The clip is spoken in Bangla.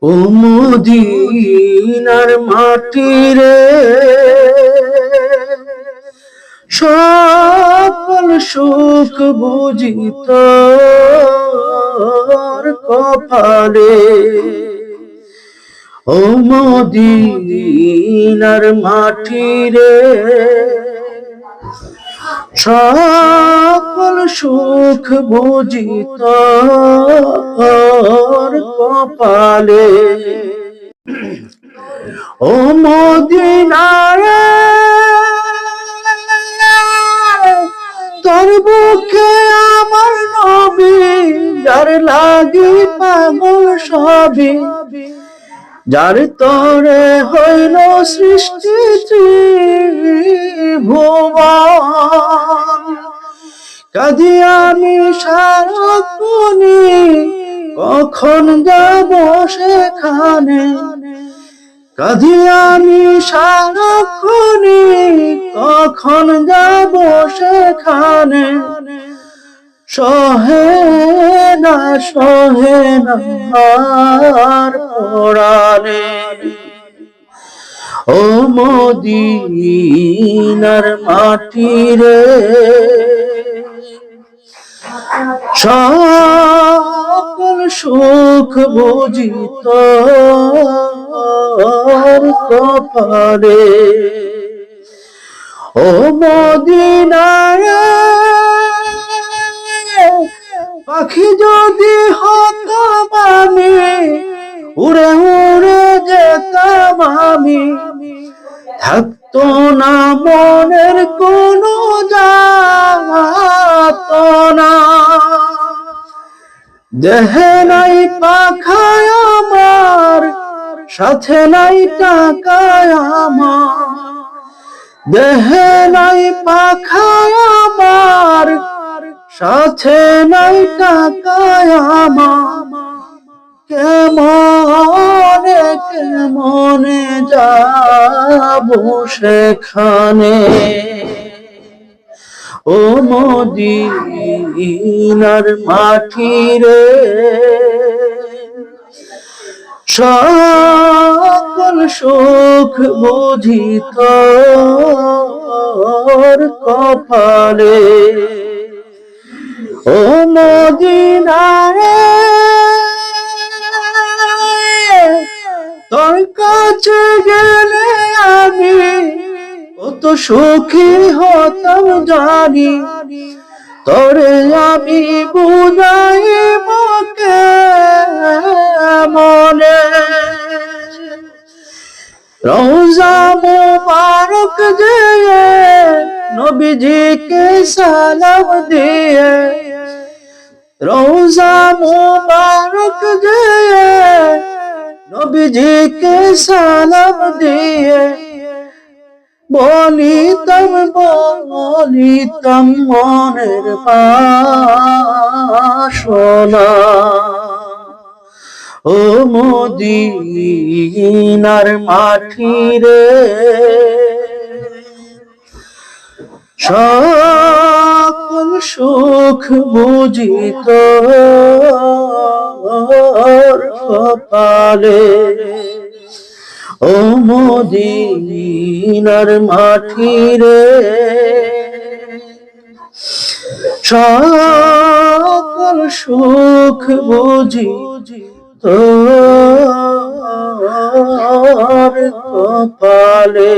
ও মদিনার মাটি রে, সকল সুখ বুঝি তোর কপালে। ও মদিনার মাটি রে, সকল সুখ বুঝি তোর কপালে। ও মদিনারে, তোর বুকে আমার নবী, যার লাগি পাগল সবই, যার তরে হইল সৃষ্টি ত্রিভুবন। কাঁদি আমি সারাক্ষণি, কখন যাব সেখানে। কাঁদি আমি সারাক্ষণি, কখন যাব সেখানে। সহে না আর পরাণে। ও মদিনার মাটি রে, সকল সুখ বুঝি তোর কপালে। ও মদিনারে, পাখি যদি হতাম আমি, উড়ে উড়ে যেতাম আমি। থাকতো না মনের কোনো যাতনা। দেহে নাই পাখায় আমার, সাথে নাই টাকায় আমার। দেহে নাই পাখায় আমার, সাথে নাই টাকায় আমার। কেমনে কেমনে যাব সেখানে। ও মদিনার মাটি রে, সকল সুখ বুঝি তোর কপালে। ও মদিনারে, তোর কাছে গেলে আমি কত সুখী হতাম জানি। তোরে আমি বুঝাইব কেমনে। রওজা মুবারক যেয়ে নবীজিকে সালাম দিয়ে। রওজা মুবারক যেয়ে নবীজিকে সালাম দিয়ে। বলিতাম মনের বাসনা। ও মদিনার মাটি রে, সকল সুখ বুঝি তোর কপালে। ও মদিনার মাটি রে, সকল সুখ বুঝি তোর কপালে।